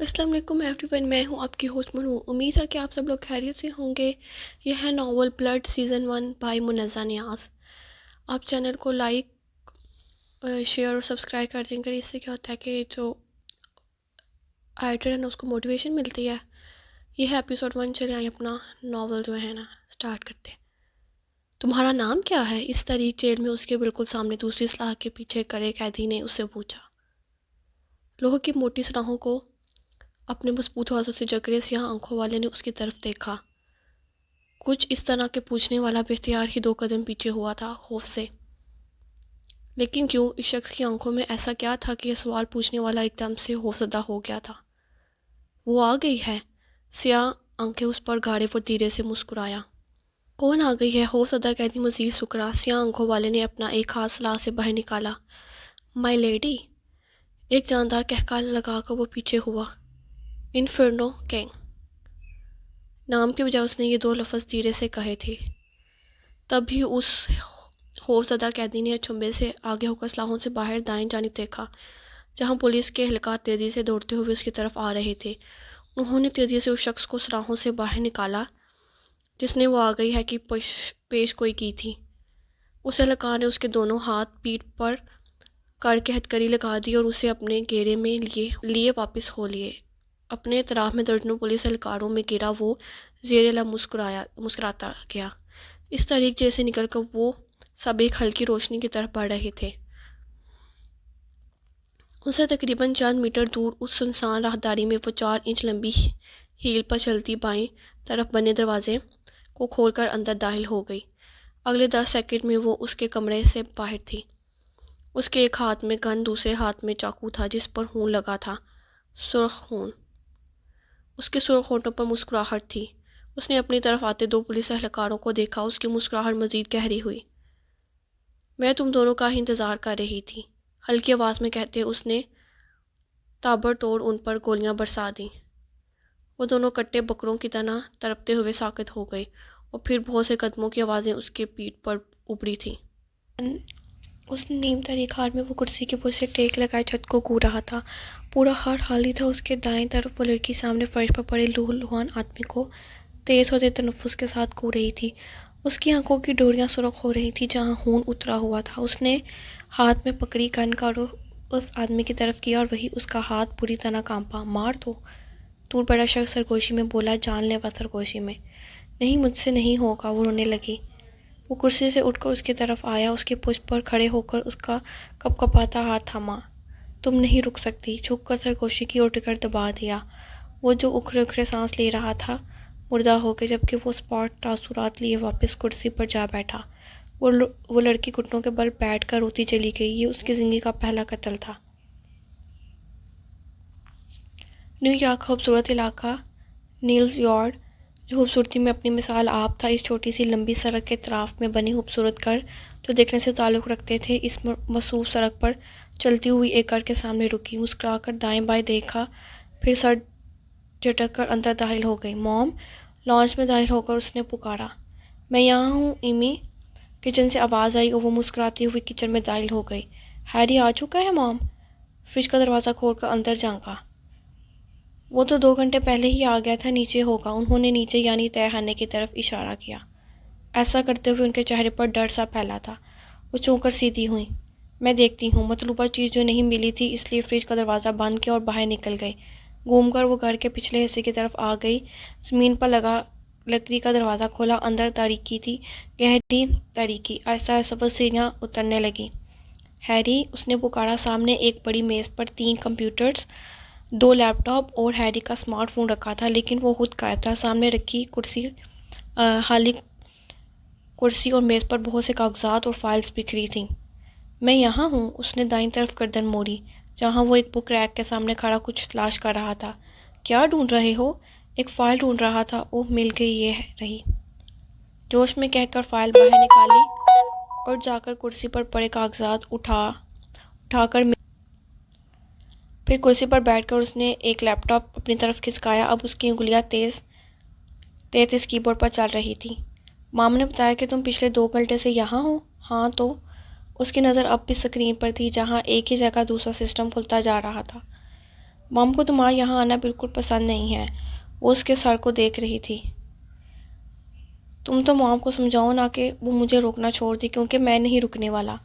السلام علیکم every one, میں ہوں آپ کی ہوسٹ منو۔ امید ہے کہ آپ سب لوگ خیریت سے ہوں گے۔ یہ ہے ناول بلڈ سیزن 1 بائی منزہ نیاز۔ آپ چینل کو لائک، شیئر اور سبسکرائب کر دیں گے۔ اس سے کیا ہوتا ہے کہ جو رائٹر ہے نا اس کو موٹیویشن ملتی ہے۔ یہ ہے ایپیسوڈ 1۔ چلے آئیں اپنا ناول جو ہے نا سٹارٹ کرتے ہیں۔ تمہارا نام کیا ہے؟ اس طریق جیل میں اس کے بالکل سامنے دوسری سلاخ کے پیچھے کڑے قیدی نے اس سے پوچھا۔ لوہے کی موٹی سلاخوں کو اپنے مضبوط ہاتھوں سے جکڑے سیاہ آنکھوں والے نے اس کی طرف دیکھا۔ کچھ اس طرح کہ پوچھنے والا بے اختیار ہی 2 قدم پیچھے ہوا تھا، خوف سے۔ لیکن کیوں؟ اس شخص کی آنکھوں میں ایسا کیا تھا کہ یہ سوال پوچھنے والا ایک دم سے خوفزدہ ہو گیا تھا۔ وہ آ گئی ہے؟ سیاہ آنکھیں اس پر گاڑے وہ دھیرے سے مسکرایا۔ کون آ گئی ہے؟ خوفزدہ قیدی مزید سکرا۔ سیاہ آنکھوں والے نے اپنا ایک ہاتھ سلاخ سے باہر نکالا۔ مائی لیڈی! ایک جاندار کہکا لگا کر وہ پیچھے ہوا۔ Inferno keying! نام کے بجائے اس نے یہ 2 لفظ دھیرے سے کہے تھے۔ تب بھی اس خوفزدہ قیدی نے چھمبے سے آگے ہو کر سلاخوں سے باہر دائیں جانب دیکھا، جہاں پولیس کے اہلکار تیزی سے دوڑتے ہوئے اس کی طرف آ رہے تھے۔ انہوں نے تیزی سے اس شخص کو سلاخوں سے باہر نکالا جس نے وہ آ گئی ہے کی پیش گوئی کی تھی۔ اس اہلکار نے اس کے دونوں ہاتھ پیٹھ پر کر کے ہتھکڑی لگا دی اور اسے اپنے گھیرے میں لیے واپس ہو لیے۔ اپنے اطراف میں درجنوں پولیس اہلکاروں میں گھرا وہ زیر لب مسکراتا گیا۔ اس طریق جیسے نکل کر وہ سب ایک ہلکی روشنی کی طرف بڑھ رہے تھے۔ ان سے تقریباً چند میٹر دور اس سنسان راہداری میں وہ 4 انچ لمبی ہیل پر چلتی بائیں طرف بنے دروازے کو کھول کر اندر داخل ہو گئی۔ اگلے 10 سیکنڈ میں وہ اس کے کمرے سے باہر تھی۔ اس کے ایک ہاتھ میں گن، دوسرے ہاتھ میں چاقو تھا جس پر خون لگا تھا، سرخ خون۔ اس کے سرخ ہونٹوں پر مسکراہٹ تھی۔ اس نے اپنی طرف آتے 2 پولیس اہلکاروں کو دیکھا۔ اس کی مسکراہٹ مزید گہری ہوئی۔ میں تم دونوں کا ہی انتظار کر رہی تھی، ہلکی آواز میں کہتے اس نے تابڑتوڑ ان پر گولیاں برسا دیں۔ وہ دونوں کٹے بکروں کی طرح تڑپتے ہوئے ساکت ہو گئے اور پھر بہت سے قدموں کی آوازیں اس کے پیٹھ پر ابھری تھیں۔ اس نیم تاریک حال میں وہ کرسی کے پشت سے ٹیک لگائے چھت کو گھور رہا تھا۔ پورا ہار خالی تھا۔ اس کے دائیں طرف وہ لڑکی سامنے فرش پر پڑے لہوحان آدمی کو تیز ہوتے تنفس کے ساتھ گھور رہی تھی۔ اس کی آنکھوں کی ڈوریاں سرخ ہو رہی تھیں جہاں خون اترا ہوا تھا۔ اس نے ہاتھ میں پکڑی گن کا رخ اس آدمی کی طرف کیا اور وہی اس کا ہاتھ بری طرح کانپا۔ مار دو! دور بڑا شخص سرگوشی میں بولا، جان لیوا سرگوشی میں۔ نہیں، مجھ سے نہیں ہوگا، وہ رونے لگی۔ وہ کرسی سے اٹھ کر اس کی طرف آیا، اس کے پشت پر کھڑے ہو کر اس کا کپکپاتا ہاتھ تھاما۔ تم نہیں رک سکتی۔ جھک کر سرگوشی کی اور ٹکر دبا دیا۔ وہ جو اکھڑے اکھڑے سانس لے رہا تھا مردہ ہو گیا جبکہ وہ اسپاٹ تاثرات لیے واپس کرسی پر جا بیٹھا۔ وہ لڑکی گھٹنوں کے بل بیٹھ کر روتی چلی گئی۔ یہ اس کی زندگی کا پہلا قتل تھا۔ نیو یارک کا خوبصورت علاقہ نیلز یارڈ، جو خوبصورتی میں اپنی مثال آپ تھا، اس چھوٹی سی لمبی سڑک کے اطراف میں بنے خوبصورت گھر جو دیکھنے سے تعلق رکھتے تھے۔ اس مصروف سڑک پر چلتی ہوئی ایک گھر کے سامنے رکی، مسکرا کر دائیں بائیں دیکھا، پھر سر جھٹک کر اندر داخل ہو گئی۔ موم! لانچ میں داخل ہو کر اس نے پکارا۔ میں یہاں ہوں ایمی! کچن سے آواز آئی اور وہ مسکراتی ہوئی کچن میں داخل ہو گئی۔ ہیری آ چکا ہے موم! فریج کا دروازہ کھول کر اندر جھانکا۔ وہ تو 2 گھنٹے پہلے ہی آ گیا تھا، نیچے ہوگا۔ انہوں نے نیچے یعنی تہہ خانے کی طرف اشارہ کیا۔ ایسا کرتے ہوئے ان کے چہرے پر ڈر سا پھیلا تھا۔ وہ چونک کر سیدھی ہوئیں۔ میں دیکھتی ہوں۔ مطلوبہ چیز جو نہیں ملی تھی اس لیے فریج کا دروازہ بند کیا اور باہر نکل گئی۔ گھوم کر وہ گھر کے پچھلے حصے کی طرف آ گئی۔ زمین پر لگا لکڑی کا دروازہ کھولا۔ اندر تاریکی تھی، گہری تاریکی۔ آہستہ آہستہ وہ سیڑھیاں اترنے لگی۔ ہیری! اس نے پکارا۔ سامنے ایک بڑی میز پر 3 کمپیوٹرز، 2 لیپ ٹاپ اور ہیری کا اسمارٹ فون رکھا تھا، لیکن وہ خود غائب تھا۔ سامنے رکھی خالی کرسی اور میز پر بہت سے کاغذات اور فائلز بکھری تھیں۔ میں یہاں ہوں! اس نے دائیں طرف گردن موڑی، جہاں وہ ایک بک ریک کے سامنے کھڑا کچھ تلاش کر رہا تھا۔ کیا ڈھونڈ رہے ہو؟ ایک فائل ڈھونڈ رہا تھا۔ اوہ، مل گئی! یہ رہی! جوش میں کہہ کر فائل باہر نکالی اور جا کر کرسی پر پڑے کاغذات اٹھا کر پھر کرسی پر بیٹھ کر اس نے ایک لیپ ٹاپ اپنی طرف کھسکایا۔ اب اس کی انگلیاں تیز کی بورڈ پر چل رہی تھیں۔ مام نے بتایا کہ تم پچھلے 2 گھنٹے سے یہاں ہو؟ ہاں تو؟ اس کی نظر اب بھی سکرین پر تھی، جہاں ایک ہی جگہ دوسرا سسٹم کھلتا جا رہا تھا۔ مام کو تمہارا یہاں آنا بالکل پسند نہیں ہے، وہ اس کے سر کو دیکھ رہی تھی۔ تم تو مام کو سمجھاؤ نا کہ وہ مجھے روکنا چھوڑ دی، کیونکہ میں نہیں رکنے والا۔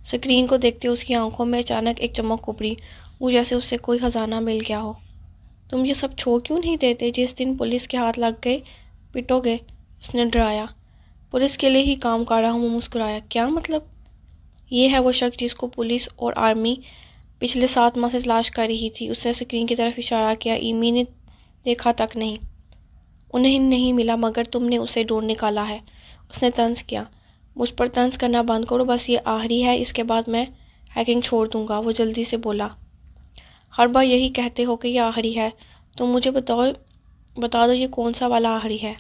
اسکرین کو دیکھتے اس کی آنکھوں میں اچانک ایک چمک ابھری، وہ جیسے اسے کوئی خزانہ مل گیا ہو۔ تم یہ سب چھوڑ کیوں نہیں دیتے؟ جس دن پولیس کے ہاتھ لگ گئے پٹو گے، اس نے ڈرایا۔ پولیس کے لیے ہی کام کر رہا ہوں، وہ مسکرایا۔ کیا مطلب؟ یہ ہے وہ شخص جس کو پولیس اور آرمی پچھلے 7 ماہ سے تلاش کر رہی تھی۔ اس نے اسکرین کی طرف اشارہ کیا۔ ایمی نے دیکھا تک نہیں۔ انہیں نہیں ملا، مگر تم نے اسے ڈھونڈ نکالا ہے، اس نے طنز کیا۔ مجھ پر طنز کرنا بند کرو، بس یہ آخری ہے، اس کے بعد میں ہیکنگ چھوڑ دوں گا، وہ جلدی سے بولا۔ ہر بار یہی کہتے ہو کہ یہ آخری ہے، تم مجھے بتا دو یہ کون سا والا آخری ہے؟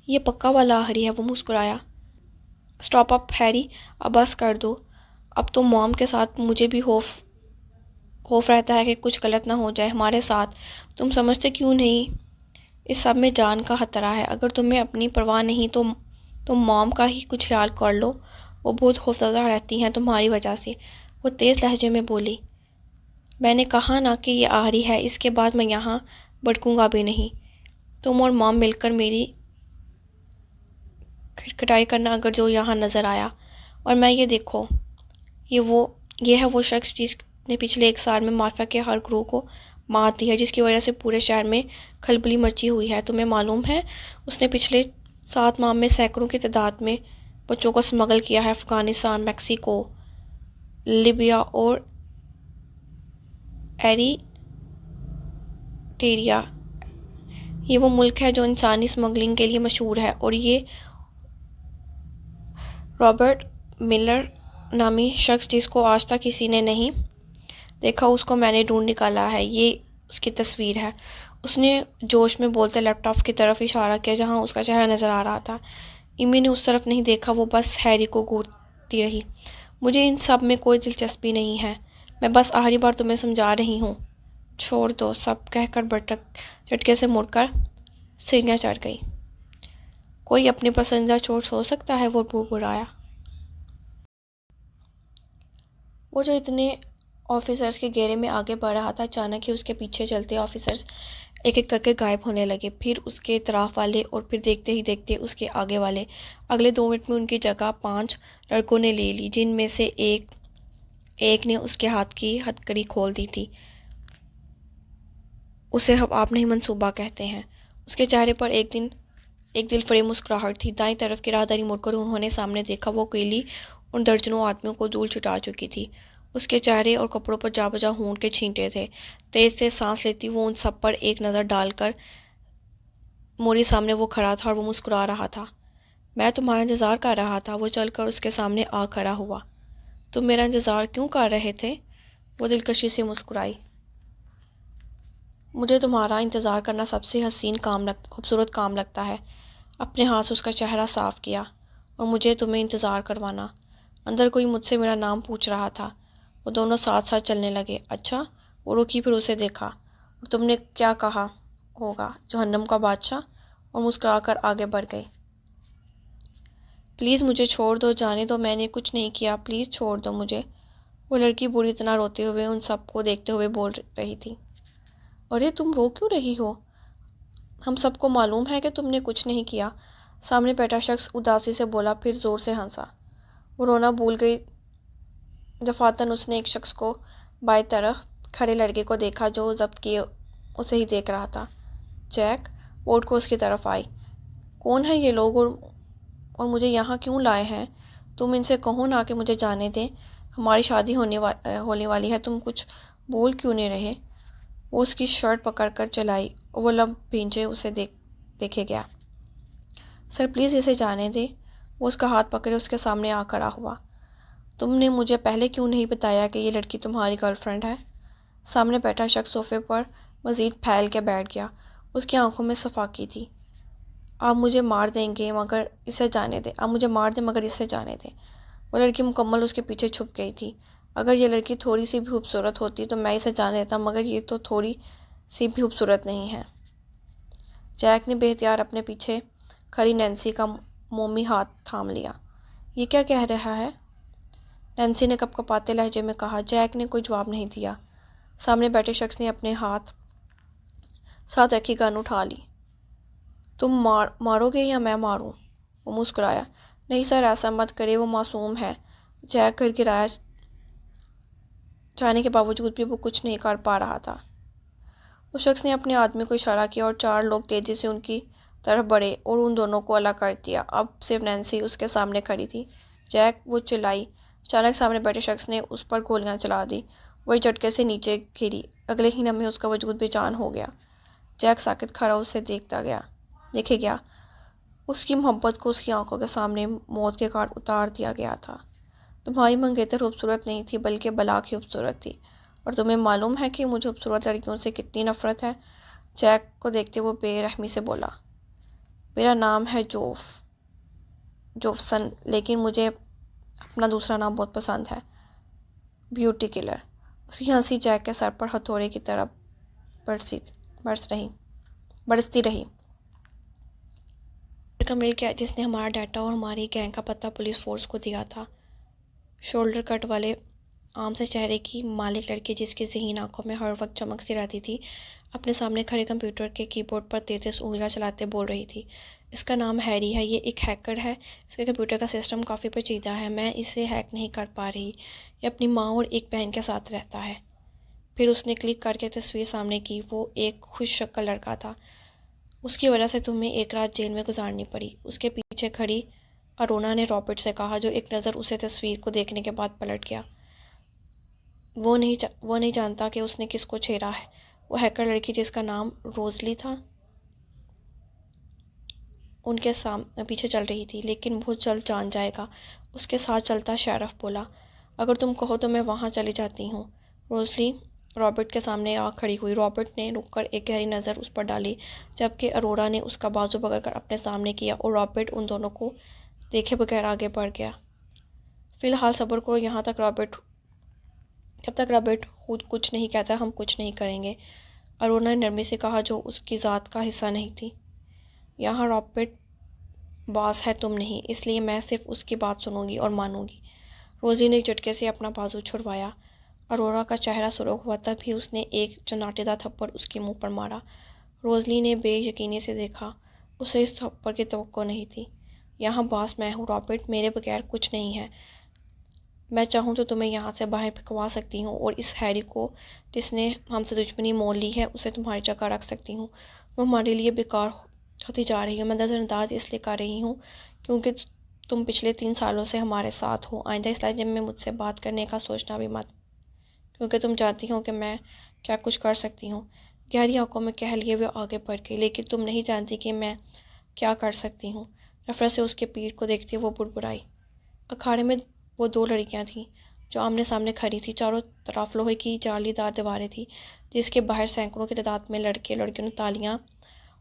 یہ پکا والا آخری ہے، وہ مسکرایا۔ اسٹاپ اپ ہیری، اب بس کر دو۔ اب تو موم کے ساتھ مجھے بھی خوف رہتا ہے کہ کچھ غلط نہ ہو جائے ہمارے ساتھ۔ تم سمجھتے کیوں نہیں اس سب میں جان کا خطرہ ہے؟ اگر تمہیں اپنی پرواہ نہیں تو تم موم کا ہی کچھ خیال کر لو، وہ بہت خوفزدہ رہتی ہیں تمہاری وجہ سے، وہ تیز لہجے میں بولی۔ میں نے کہا نا کہ یہ آخری ہے، اس کے بعد میں یہاں بھٹکوں گا بھی نہیں۔ تم اور موم مل کر میری کھٹائی کرنا اگر جو یہاں نظر آیا، اور میں یہ دیکھو، یہ ہے وہ شخص جس نے پچھلے 1 سال میں مافیا کے ہر گروہ کو مات دی ہے، جس کی وجہ سے پورے شہر میں کھلبلی مچی ہوئی ہے۔ تمہیں معلوم ہے اس نے پچھلے 7 ماہ میں سینکڑوں کی تعداد میں بچوں کو اسمگل کیا ہے، افغانستان، میکسیکو، لیبیا اور ایریٹریا۔ یہ وہ ملک ہے جو انسانی اسمگلنگ کے لیے مشہور ہے، اور یہ رابرٹ ملر نامی شخص جس کو آج تک کسی نے نہیں دیکھا، اس کو میں نے ڈھونڈ نکالا ہے۔ یہ اس کی تصویر ہے۔ اس نے جوش میں بولتے لیپ ٹاپ کی طرف اشارہ کیا جہاں اس کا چہرہ نظر آ رہا تھا۔ ایمی نے اس طرف نہیں دیکھا، وہ بس ہیری کو گھورتی رہی۔ مجھے ان سب میں کوئی دلچسپی نہیں ہے، میں بس آخری بار تمہیں سمجھا رہی ہوں۔ چھوڑ دو سب کہہ کر بٹک جھٹکے سے مڑ کر سیڑھیاں چڑھ گئی۔ کوئی اپنی پسندیدہ چوٹ چھوڑ سکتا ہے، وہ بڑبڑایا۔ وہ جو اتنے آفیسرز کے گھیرے میں آگے بڑھ رہا تھا، اچانک ہی اس کے پیچھے چلتے آفیسرز ایک ایک کر کے غائب ہونے لگے، پھر اس کے اطراف والے، اور پھر دیکھتے ہی دیکھتے اس کے آگے والے۔ اگلے 2 منٹ میں ان کی جگہ 5 لڑکوں نے لے لی، جن میں سے ایک نے اس کے ہاتھ کی ہتھکڑی کھول دی تھی۔ اسے آپ نہیں منصوبہ کہتے ہیں۔ اس کے چہرے پر ایک دل فریب مسکراہٹ تھی۔ دائیں طرف کی راہداری مڑ کر انہوں نے سامنے دیکھا، وہ اکیلی ان درجنوں آدمیوں کو دھول چٹا چکی تھی۔ اس کے چہرے اور کپڑوں پر جا بجا خون کے چھینٹے تھے۔ تیز تیز سانس لیتی وہ ان سب پر ایک نظر ڈال کر موری سامنے وہ کھڑا تھا اور وہ مسکرا رہا تھا۔ میں تمہارا انتظار کر رہا تھا، وہ چل کر اس کے سامنے آ کھڑا ہوا۔ تم میرا انتظار کیوں کر رہے تھے؟ وہ دلکشی سے مسکرائی۔ مجھے تمہارا انتظار کرنا سب سے خوبصورت کام لگتا ہے۔ اپنے ہاتھ سے اس کا چہرہ صاف کیا۔ اور مجھے تمہیں انتظار کروانا۔ اندر کوئی مجھ سے میرا نام پوچھ رہا تھا۔ وہ دونوں ساتھ ساتھ چلنے لگے۔ اچھا، وہ رکی، پھر اسے دیکھا۔ اور تم نے کیا کہا ہوگا؟ جہنم کا بادشاہ؟ اور مسکرا کر آگے بڑھ گئی۔ پلیز مجھے چھوڑ دو، جانے دو، میں نے کچھ نہیں کیا، پلیز چھوڑ دو مجھے۔ وہ لڑکی بری طرح روتے ہوئے ان سب کو دیکھتے ہوئے بول رہی تھی۔ ارے تم رو کیوں رہی ہو؟ ہم سب کو معلوم ہے کہ تم نے کچھ نہیں کیا، سامنے بیٹھا شخص اداسی سے بولا، پھر زور سے ہنسا۔ وہ رونا بھول گئی۔ دفعتاً اس نے ایک شخص کو بائیں طرف کھڑے لڑکے کو دیکھا جو ضبط کیے اسے ہی دیکھ رہا تھا۔ جیک وہ اٹھ کو اس کی طرف آئی۔ کون ہیں یہ لوگ اور مجھے یہاں کیوں لائے ہیں؟ تم ان سے کہو نا کہ مجھے جانے دیں، ہماری شادی ہونے والی ہے، تم کچھ بول کیوں نہیں رہے؟ وہ اس کی شرٹ پکڑ کر چلائی اور وہ لب بھینچے اسے دیکھے گیا۔ سر پلیز اسے جانے دیں۔ وہ اس کا ہاتھ پکڑے اس کے سامنے آ کھڑا ہوا۔ تم نے مجھے پہلے کیوں نہیں بتایا کہ یہ لڑکی تمہاری گرل فرینڈ ہے؟ سامنے بیٹھا شخص صوفے پر مزید پھیل کے بیٹھ گیا۔ اس کی آنکھوں میں صفاقی تھی۔ آپ مجھے مار دیں مگر اسے جانے دیں۔ وہ لڑکی مکمل اس کے پیچھے چھپ گئی تھی۔ اگر یہ لڑکی تھوڑی سی بھی خوبصورت ہوتی تو میں اسے جانے دیتا، مگر یہ تو تھوڑی سی بھی خوبصورت نہیں ہے۔ جیک نے بے اختیار اپنے پیچھے کھڑی نینسی کا مومی ہاتھ تھام لیا۔ یہ کیا کہہ رہا ہے؟ نینسی نے کپکپاتے لہجے میں کہا۔ جیک نے کوئی جواب نہیں دیا۔ سامنے بیٹھے شخص نے اپنے ہاتھ ساتھ رکھی گن اٹھا لی۔ تم مارو گے یا میں ماروں؟ وہ مسکرایا۔ نہیں سر، ایسا مت کرے، وہ معصوم ہے۔ جیک گھر گرایا چاہنے کے باوجود بھی وہ کچھ نہیں کر پا رہا تھا۔ اس شخص نے اپنے آدمی کو اشارہ کیا اور 4 لوگ تیزی سے ان کی طرف بڑھے اور ان دونوں کو الگ کر دیا۔ اب صرف نینسی اس کے سامنے کھڑی تھی۔ جیک، وہ چلائی۔ اچانک سامنے بیٹھے شخص نے اس پر گولیاں چلا دی۔ وہی جھٹکے سے نیچے گری۔ اگلے ہی لمحے اس کا وجود بے جان ہو گیا۔ جیک ساکت کھڑا اسے دیکھے گیا۔ اس کی محبت کو اس کی آنکھوں کے سامنے موت کے گھاٹ اتار دیا گیا تھا۔ تمہاری منگیتر خوبصورت نہیں تھی بلکہ بلاک ہی خوبصورت تھی، اور تمہیں معلوم ہے کہ مجھے خوبصورت لڑکیوں سے کتنی نفرت ہے؟ جیک کو دیکھتے وہ بے رحمی سے بولا۔ میرا نام ہے جوفسن، لیکن مجھے اپنا دوسرا نام بہت پسند ہے، بیوٹی کلر۔ اس کی ہنسی جیک کے سر پر ہتھوڑے کی طرح برستی رہی۔ کا ملک ہے جس نے ہمارا ڈیٹا اور ہماری گینگ کا پتہ پولیس فورس کو دیا تھا۔ شولڈر کٹ والے عام سے چہرے کی مالک لڑکی جس کی ذہین آنکھوں میں ہر وقت چمک سی رہتی تھی، اپنے سامنے کھڑے کمپیوٹر کے کی بورڈ پر تیز تیز انگلیاں چلاتے بول رہی تھی۔ اس کا نام ہیری ہے، یہ ایک ہیکر ہے، اس کے کمپیوٹر کا سسٹم کافی پیچیدہ ہے، میں اسے ہیک نہیں کر پا رہی، یہ اپنی ماں اور ایک بہن کے ساتھ رہتا ہے۔ پھر اس نے کلک کر کے تصویر سامنے کی۔ وہ ایک خوش شکل لڑکا تھا۔ اس کی وجہ سے تمہیں ایک رات جیل میں گزارنی پڑی۔ اس کے پیچھے کھڑی ارونا نے رابرٹ سے کہا، جو ایک نظر اسے تصویر کو دیکھنے کے بعد پلٹ گیا۔ وہ نہیں جانتا کہ اس نے کس کو چھیڑا ہے۔ وہ ہیکر لڑکی جس کا نام روزلی تھا ان کے پیچھے چل رہی تھی، لیکن بہت جلد جان جائے گا۔ اس کے ساتھ چلتا شیرف بولا، اگر تم کہو تو میں وہاں چلی جاتی ہوں۔ روزلی رابرٹ کے سامنے آ کھڑی ہوئی۔ رابرٹ نے رک کر ایک گہری نظر اس پر ڈالی، جبکہ ارورا نے اس کا بازو پکڑ کر اپنے سامنے کیا اور رابرٹ ان دونوں کو دیکھے بغیر آگے بڑھ گیا۔ فی الحال صبر کرو، جب تک رابرٹ خود کچھ نہیں کہتا ہم کچھ نہیں کریں گے، ارونا نے نرمی سے کہا، جو اس کی ذات کا حصہ نہیں تھی۔ یہاں رابرٹ باس ہے، تم نہیں، اس لیے میں صرف اس کی بات سنوں گی اور مانوں گی۔ روزی نے ایک جھٹکے سے اپنا بازو چھڑوایا۔ ارورا کا چہرہ سرخ ہوا، تب ہی اس نے ایک چناٹے دار تھپڑ اس کے منہ پر مارا۔ روزلی نے بے یقینی سے دیکھا، اسے اس تھپڑ کی توقع نہیں تھی۔ یہاں باس میں ہوں رابرٹ، میرے بغیر کچھ نہیں ہے۔ میں چاہوں تو تمہیں یہاں سے باہر پھینکوا سکتی ہوں اور اس ہیری کو جس نے ہم سے دشمنی مول لی ہے اسے تمہاری جگہ رکھ سکتی ہوں۔ وہ ہمارے لیے بیکار ہوتی جا رہی ہو۔ میں نظر انداز اس لیے کر رہی ہوں کیونکہ تم پچھلے 3 سالوں سے ہمارے ساتھ ہو۔ آئندہ اس لہجے میں مجھ سے بات کرنے کا سوچنا بھی مت، کیونکہ تم جانتی ہو کہ میں کیا کچھ کر سکتی ہوں۔ گہری آنکھوں میں کہہ لیے وہ آگے بڑھ گئی، لیکن تم نہیں جانتی کہ میں کیا کر سکتی ہوں۔ نفرت سے اس کے پیٹھ کو دیکھتے وہ بڑبڑائی۔ اکھاڑے میں وہ 2 لڑکیاں تھیں جو آمنے سامنے کھڑی تھیں۔ چاروں طرف لوہے کی جالی دار دیواریں تھیں جس کے باہر سینکڑوں کی تعداد میں لڑکیوں نے تالیاں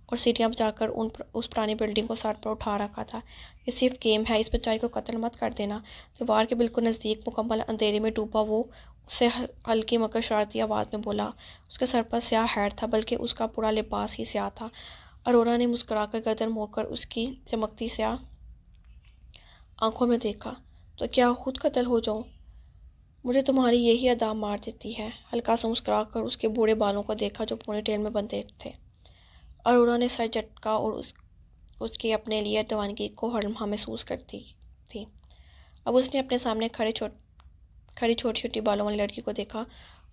اور سیٹیاں بجا کر اس پرانی بلڈنگ کو سر پر اٹھا رکھا تھا۔ یہ صرف گیم ہے، اس بیچاری کو قتل مت کر دینا۔ دیوار کے بالکل نزدیک مکمل اندھیرے میں ڈوبا وہ اس سے ہلکی مگر شرارتی آواز میں بولا۔ اس کے سر پر سیاہ ہیٹ تھا، بلکہ اس کا پورا لباس ہی سیاہ تھا۔ ارونا نے مسکرا کر گردن موڑ کر اس کی چمکتی سیاہ آنکھوں میں دیکھا۔ تو کیا خود قتل ہو جاؤں؟ مجھے تمہاری یہی ادا مار دیتی ہے۔ ہلکا سا مسکرا کر اس کے بوڑھے بالوں کو دیکھا جو پونی ٹیل میں بندھے تھے۔ ارونا نے سر جھٹکا اور اس کی اپنے لیے دیوانگی کو ہر لمحہ محسوس کرتی تھی۔ اب اس نے اپنے سامنے کھڑی چھوٹی چھوٹی بالوں والی لڑکی کو دیکھا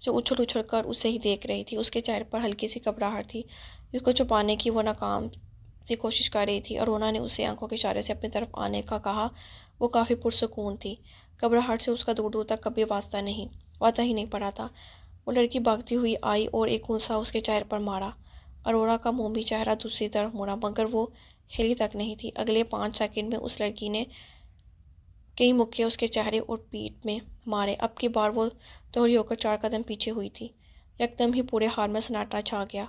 جو اچھل اچھل کر اسے ہی دیکھ رہی تھی۔ اس کے چہرے پر ہلکی سی گھبراہٹ تھی جس کو چھپانے کی وہ ناکام سی کوشش کر رہی تھی۔ ارونا نے اسے آنکھوں کے اشارے سے اپنی طرف آنے کا کہا۔ وہ کافی پرسکون تھی، گھبراہٹ سے اس کا دور دور تک کبھی واسطہ ہی نہیں پڑا تھا۔ وہ لڑکی بھاگتی ہوئی آئی اور ایک گھونسا اس کے چہرے پر مارا۔ ارونا کا منہ بھی چہرہ دوسری طرف مڑا، مگر وہ ہلی تک نہیں تھی۔ اگلے 5 سیکنڈ میں اس لڑکی نے کئی مکے اس کے چہرے اور پیٹھ میں مارے۔ اب کی بار وہ دوہری ہو کر 4 قدم پیچھے ہوئی تھی۔ یکدم ہی پورے ہال میں سناٹا چھا گیا۔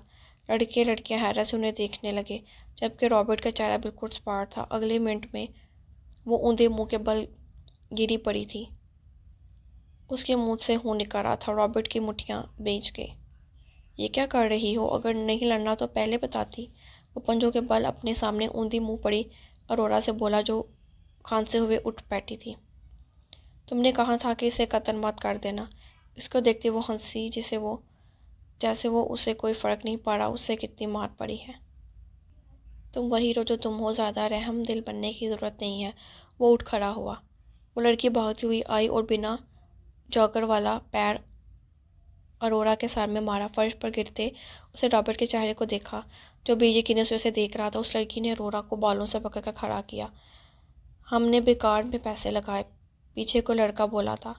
لڑکیاں حیرت سے انہیں دیکھنے لگے، جبکہ رابرٹ کا چہرہ بالکل سپاٹ تھا۔ اگلے منٹ میں وہ اوندھے منہ کے بل گری پڑی تھی۔ اس کے منہ سے خون نکل رہا تھا۔ رابرٹ کی مٹھیاں بھیج گئی۔ یہ کیا کر رہی ہو؟ اگر نہیں لڑنا تو پہلے بتاتی۔ وہ پنجوں کے بل اپنے سامنے اوندھی منہ پڑی ارونا سے بولا جو کھانسے ہوئے اٹھ بیٹھی تھی۔ تم نے کہا تھا کہ اسے قتل مت کر دینا۔ اس کو دیکھتے وہ ہنسی جسے وہ جیسے وہ اسے کوئی فرق نہیں پڑا اسے کتنی مار پڑی ہے۔ تم وہی رو جو تم ہو، زیادہ رحم دل بننے کی ضرورت نہیں ہے۔ وہ اٹھ کھڑا ہوا۔ وہ لڑکی بھاگتی ہوئی آئی اور بنا جاگر والا پیر ارورا کے سر میں مارا۔ فرش پر گرتے اسے رابرٹ کے چہرے کو دیکھا جو بے یقینی سے اسے دیکھ رہا تھا۔ اس لڑکی نے ارورا کو بالوں سے پکڑ کر کھڑا کیا۔ ہم نے بیکار میں پیسے لگائے، پیچھے کو لڑکا بولا تھا۔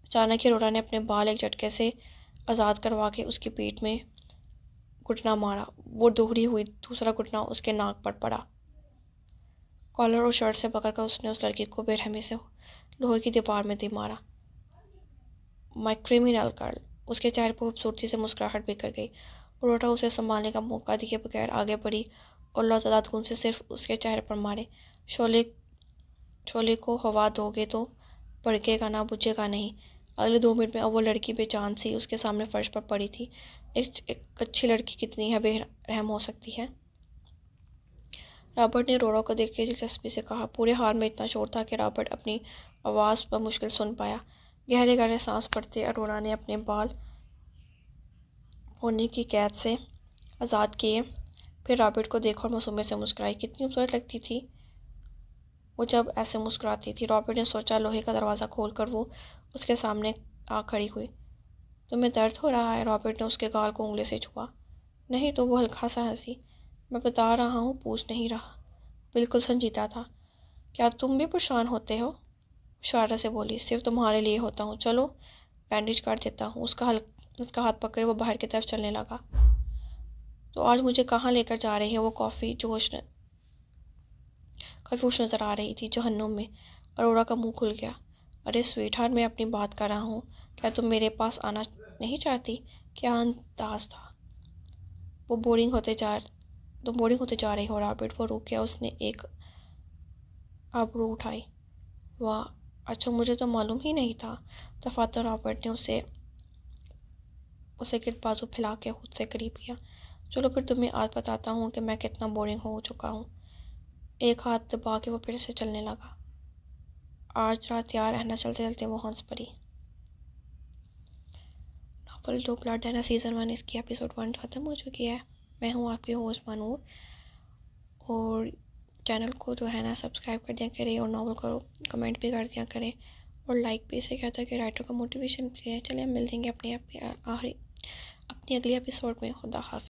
اچانک ہی ارورا نے اپنے بال ایک جھٹکے سے آزاد کروا کے اس کی پیٹھ میں گھٹنا مارا۔ وہ دوہری ہوئی دوسرا گھٹنا اس کے ناک پر پڑا۔ کالر اور شرٹ سے پکڑ کر اس نے اس لڑکی کو بے رحمی سے لوہے کی دیوار میں دے مارا۔ مائی کریمنل گرل۔ اس کے چہرے پر خوبصورتی سے مسکراہٹ بکھر گئی۔ ارورا اسے سنبھالنے کا موقع دیے بغیر آگے بڑھی اور لاتعداد خون سے صرف اس کے چہرے پر مارے۔ شعلے کو ہوا دو گے تو بھڑکے گا نہ، بجھے گا نہیں۔ اگلے 2 منٹ میں اب وہ لڑکی بے جان سی اس کے سامنے فرش پر پڑی تھی۔ ایک اچھی لڑکی کتنی ہے بے رحم ہو سکتی ہے؟ رابرٹ نے ارورا کو دیکھ کے دلچسپی سے کہا۔ پورے ہال میں اتنا شور تھا کہ رابرٹ اپنی آواز بمشکل سن پایا۔ گہرے گہرے سانس پڑتے ارورا نے اپنے بال ہونے کی قید سے آزاد کیے، پھر رابرٹ کو دیکھا اور معصومیت سے مسکرائی۔ کتنی خوبصورت لگتی تھی وہ جب ایسے مسکراتی تھی، رابرٹ نے سوچا۔ لوہے کا دروازہ کھول کر وہ اس کے سامنے آ کھڑی ہوئی۔ تمہیں درد ہو رہا ہے؟ رابرٹ نے اس کے گال کو انگلی سے چھوا۔ نہیں تو وہ ہلکا سا ہنسی۔ میں بتا رہا ہوں، پوچھ نہیں رہا۔ بالکل سنجیدہ تھا۔ کیا تم بھی پریشان ہوتے ہو؟ اشارے سے بولی۔ صرف تمہارے لیے ہوتا ہوں، چلو بینڈیج کر دیتا ہوں۔ اس کا ہاتھ پکڑے وہ باہر کی طرف چلنے لگا۔ تو آج مجھے کہاں لے کر جا رہی ہے؟ وہ کافی فوش نظر آ رہی تھی۔ جہنم میں۔ ارورا کا منہ کھل گیا۔ ارے سویٹ ہارٹ، میں اپنی بات کر رہا ہوں، کیا تم میرے پاس آنا نہیں چاہتی؟ کیا انداز تھا! تم بورنگ ہوتے جا رہی ہو رابرٹ۔ وہ رک گیا۔ اس نے ایک آبرو اٹھائی۔ واہ، اچھا، مجھے تو معلوم ہی نہیں تھا۔ دفعتاً رابرٹ نے اسے گرد بازو پھیلا کے خود سے قریب کیا۔ چلو پھر تمہیں آج بتاتا ہوں کہ میں کتنا بورنگ ہو چکا ہوں۔ ایک ہاتھ دبا کے وہ پھر سے چلنے لگا۔ آج رات تیار رہنا۔ چلتے چلتے وہ ہنس پڑی۔ ناول دو بلڈ ہے نا سیزن 1 اس کی ایپیسوڈ 1 ختم ہو چکی ہے۔ میں ہوں آپ کی ہوسٹ منور، اور چینل کو جو ہے نا سبسکرائب کر دیا کریں، اور ناول کو کمنٹ بھی کر دیا کریں، اور لائک بھی۔ اسے کہتا ہے کہ رائٹر کو موٹیویشن بھی ہے۔ چلیں ہم مل دیں گے اپنی اگلی ایپیسوڈ میں۔ خدا حافظ۔